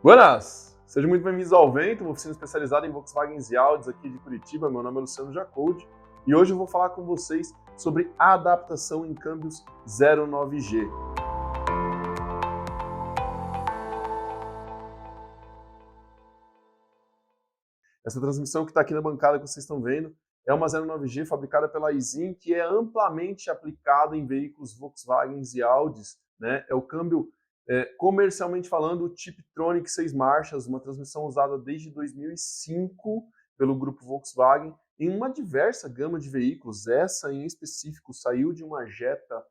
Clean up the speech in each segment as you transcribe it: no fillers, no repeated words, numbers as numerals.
Buenas! Sejam muito bem-vindos ao Vento, uma oficina especializada em Volkswagen e Audis aqui de Curitiba. Meu nome é Luciano Jacold e hoje eu vou falar com vocês sobre a adaptação em câmbios 09G. Essa transmissão que está aqui na bancada que vocês estão vendo é uma 09G fabricada pela Aisin, que é amplamente aplicada em veículos Volkswagen e Audis, né? É o câmbio comercialmente falando, o Tiptronic 6 marchas, uma transmissão usada desde 2005 pelo grupo Volkswagen em uma diversa gama de veículos. Essa em específico saiu de uma Jetta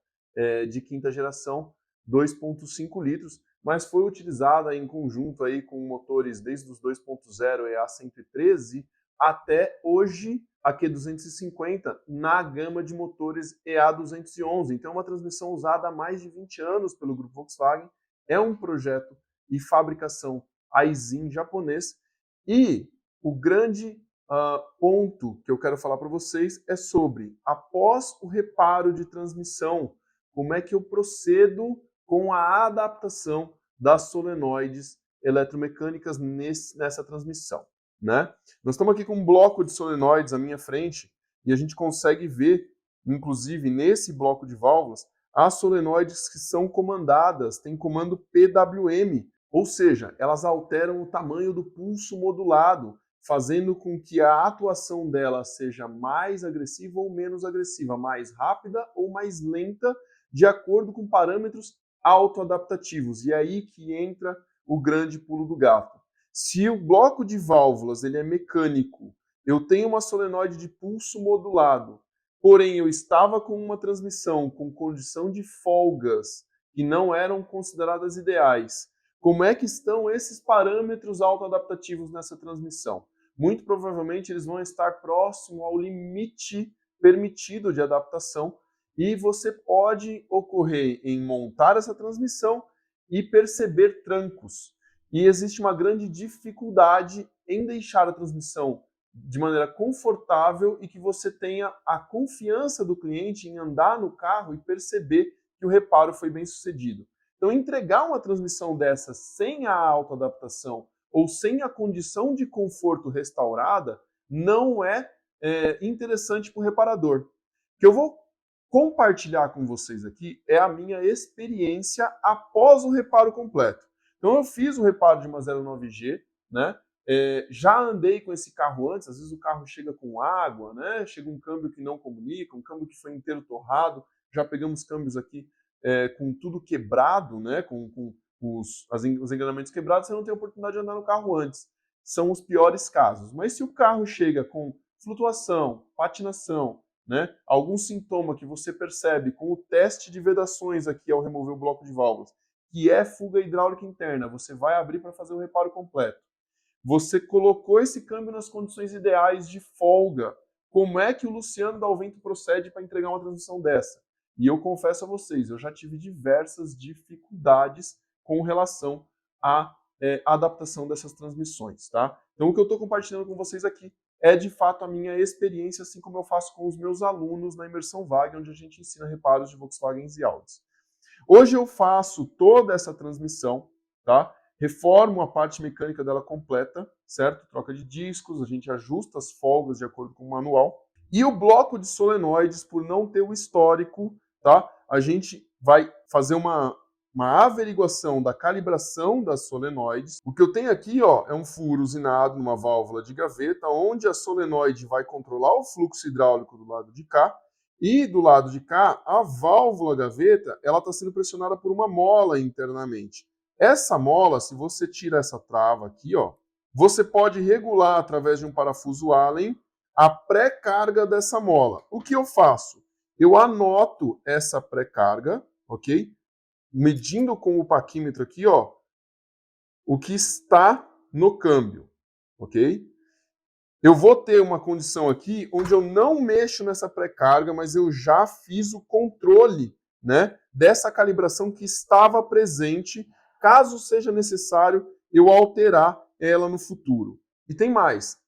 de quinta geração, 2.5 litros, mas foi utilizada em conjunto aí com motores desde os 2.0 EA113 até hoje a Q250 na gama de motores EA211. Então é uma transmissão usada há mais de 20 anos pelo grupo Volkswagen. É um projeto e fabricação Aisin japonês. E o grande ponto que eu quero falar para vocês é sobre, após o reparo de transmissão, como é que eu procedo com a adaptação das solenoides eletromecânicas nessa transmissão, né? Nós estamos aqui com um bloco de solenoides à minha frente e a gente consegue ver, inclusive nesse bloco de válvulas, as solenoides que são comandadas, tem comando PWM, ou seja, elas alteram o tamanho do pulso modulado, fazendo com que a atuação dela seja mais agressiva ou menos agressiva, mais rápida ou mais lenta, de acordo com parâmetros autoadaptativos. E é aí que entra o grande pulo do gato. Se o bloco de válvulas ele é mecânico, eu tenho uma solenoide de pulso modulado, porém eu estava com uma transmissão com condição de folgas que não eram consideradas ideais, como é que estão esses parâmetros autoadaptativos nessa transmissão? Muito provavelmente eles vão estar próximo ao limite permitido de adaptação e você pode ocorrer em montar essa transmissão e perceber trancos. E existe uma grande dificuldade em deixar a transmissão de maneira confortável e que você tenha a confiança do cliente em andar no carro e perceber que o reparo foi bem sucedido. Então, entregar uma transmissão dessa sem a autoadaptação ou sem a condição de conforto restaurada não é interessante para o reparador. O que eu vou compartilhar com vocês aqui é a minha experiência após o reparo completo. Então, eu fiz o reparo de uma 09G, né? Já andei com esse carro antes, às vezes o carro chega com água, né? Chega um câmbio que não comunica, um câmbio que foi inteiro torrado, já pegamos câmbios aqui com tudo quebrado, né? Com os engrenamentos quebrados, você não tem oportunidade de andar no carro antes. São os piores casos. Mas se o carro chega com flutuação, patinação, né? Algum sintoma que você percebe com o teste de vedações aqui ao remover o bloco de válvulas, que é fuga hidráulica interna, você vai abrir para fazer o reparo completo. Você colocou esse câmbio nas condições ideais de folga. Como é que o Luciano Dal Vento procede para entregar uma transmissão dessa? E eu confesso a vocês, eu já tive diversas dificuldades com relação à adaptação dessas transmissões, tá? Então o que eu estou compartilhando com vocês aqui é de fato a minha experiência, assim como eu faço com os meus alunos na Imersão Vague, onde a gente ensina reparos de Volkswagen e Audis. Hoje eu faço toda essa transmissão, tá? Reformo a parte mecânica dela completa, certo? Troca de discos, a gente ajusta as folgas de acordo com o manual. E o bloco de solenoides, por não ter o histórico, tá? A gente vai fazer uma averiguação da calibração das solenoides. O que eu tenho aqui, ó, é um furo usinado numa válvula de gaveta, onde a solenoide vai controlar o fluxo hidráulico do lado de cá. E do lado de cá, a válvula gaveta, ela está sendo pressionada por uma mola internamente. Essa mola, se você tira essa trava aqui, ó, você pode regular através de um parafuso Allen a pré-carga dessa mola. O que eu faço? Eu anoto essa pré-carga, ok? Medindo com o paquímetro aqui, ó, o que está no câmbio, ok? Eu vou ter uma condição aqui onde eu não mexo nessa pré-carga, mas eu já fiz o controle, né, dessa calibração que estava presente, caso seja necessário eu alterar ela no futuro. E tem mais.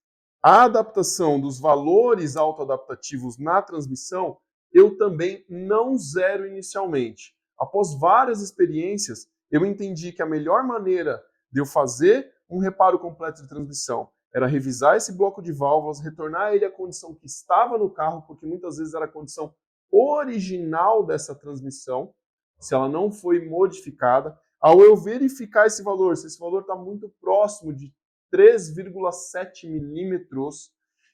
A adaptação dos valores autoadaptativos na transmissão, eu também não zero inicialmente. Após várias experiências, eu entendi que a melhor maneira de eu fazer um reparo completo de transmissão era revisar esse bloco de válvulas, retornar ele à condição que estava no carro, porque muitas vezes era a condição original dessa transmissão, se ela não foi modificada. Ao eu verificar esse valor, se esse valor está muito próximo de 3,7 milímetros,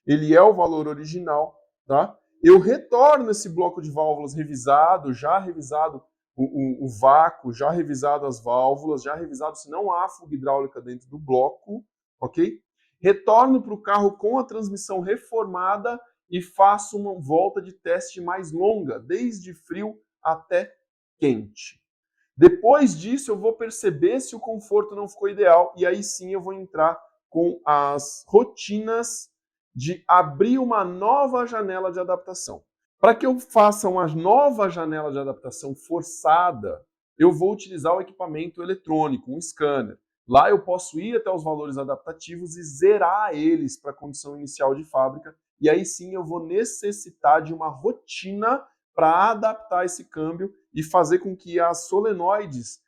ele é o valor original, tá? Eu retorno esse bloco de válvulas revisado, já revisado o vácuo, já revisado as válvulas, já revisado se não há fuga hidráulica dentro do bloco, ok? Retorno para o carro com a transmissão reformada e faço uma volta de teste mais longa, desde frio até quente. Depois disso, eu vou perceber se o conforto não ficou ideal e aí sim eu vou entrar com as rotinas de abrir uma nova janela de adaptação. Para que eu faça uma nova janela de adaptação forçada, eu vou utilizar o equipamento eletrônico, um scanner. Lá eu posso ir até os valores adaptativos e zerar eles para a condição inicial de fábrica, e aí sim eu vou necessitar de uma rotina para adaptar esse câmbio e fazer com que as solenoides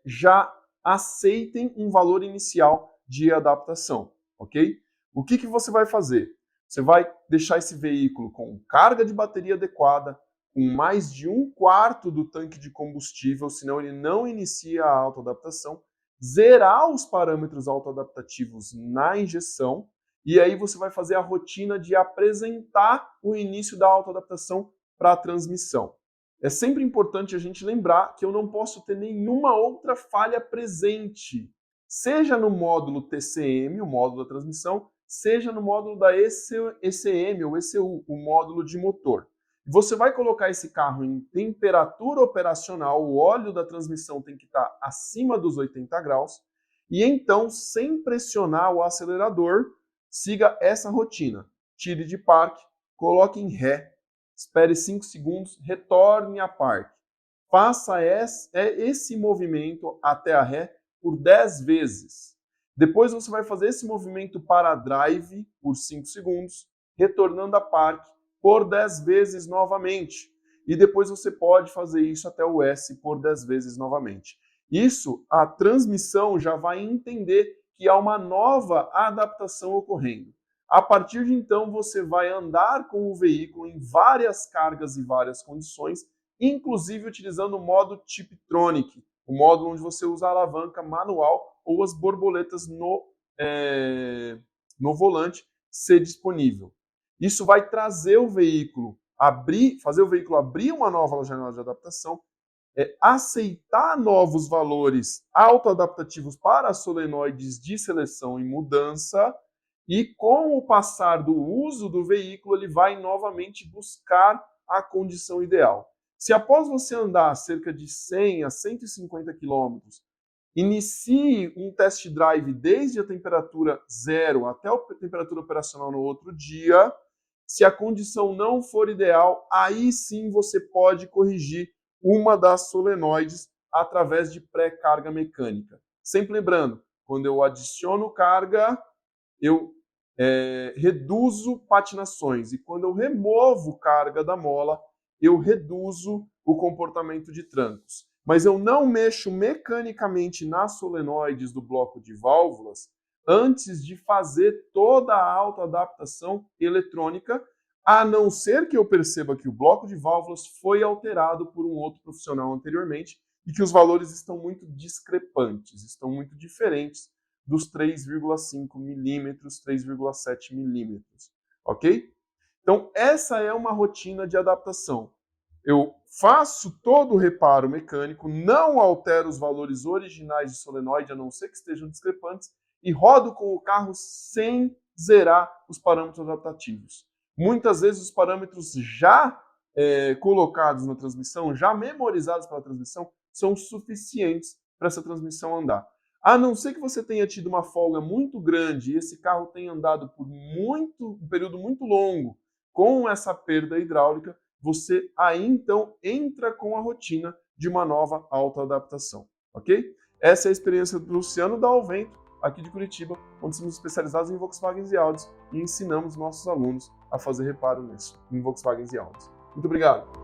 já aceitem um valor inicial de adaptação, ok? O que você vai fazer? Você vai deixar esse veículo com carga de bateria adequada, com mais de 1/4 do tanque de combustível, senão ele não inicia a autoadaptação, zerar os parâmetros autoadaptativos na injeção, e aí você vai fazer a rotina de apresentar o início da autoadaptação para a transmissão. É sempre importante a gente lembrar que eu não posso ter nenhuma outra falha presente, seja no módulo TCM, o módulo da transmissão, seja no módulo da ECM ou ECU, o módulo de motor. Você vai colocar esse carro em temperatura operacional, o óleo da transmissão tem que estar acima dos 80 graus, e então, sem pressionar o acelerador, siga essa rotina. Tire de parque, coloque em ré, espere 5 segundos, retorne a parque. Faça esse movimento até a ré por 10 vezes. Depois você vai fazer esse movimento para drive por 5 segundos, retornando a parque por 10 vezes novamente. E depois você pode fazer isso até o S por 10 vezes novamente. Isso, a transmissão já vai entender que há uma nova adaptação ocorrendo. A partir de então, você vai andar com o veículo em várias cargas e várias condições, inclusive utilizando o modo Tiptronic, o módulo onde você usa a alavanca manual ou as borboletas no volante ser disponível. Isso vai trazer o veículo, fazer o veículo abrir uma nova janela de adaptação, aceitar novos valores autoadaptativos para as solenoides de seleção e mudança, e com o passar do uso do veículo, ele vai novamente buscar a condição ideal. Se após você andar cerca de 100 a 150 km, inicie um test drive desde a temperatura zero até a temperatura operacional no outro dia, se a condição não for ideal, aí sim você pode corrigir uma das solenoides através de pré-carga mecânica. Sempre lembrando, quando eu adiciono carga, eu reduzo patinações, e quando eu removo carga da mola, eu reduzo o comportamento de trancos. Mas eu não mexo mecanicamente nas solenoides do bloco de válvulas antes de fazer toda a autoadaptação eletrônica, a não ser que eu perceba que o bloco de válvulas foi alterado por um outro profissional anteriormente e que os valores estão muito discrepantes, estão muito diferentes dos 3,5 milímetros, 3,7 milímetros, ok? Então, essa é uma rotina de adaptação. Eu faço todo o reparo mecânico, não altero os valores originais de solenoide, a não ser que estejam discrepantes, e rodo com o carro sem zerar os parâmetros adaptativos. Muitas vezes os parâmetros já colocados na transmissão, já memorizados pela transmissão, são suficientes para essa transmissão andar. A não ser que você tenha tido uma folga muito grande e esse carro tenha andado por um período muito longo com essa perda hidráulica, você aí então entra com a rotina de uma nova autoadaptação, ok? Essa é a experiência do Luciano Dalvento, aqui de Curitiba, onde somos especializados em Volkswagens e Audis e ensinamos nossos alunos a fazer reparo nisso, em Volkswagens e Audis. Muito obrigado!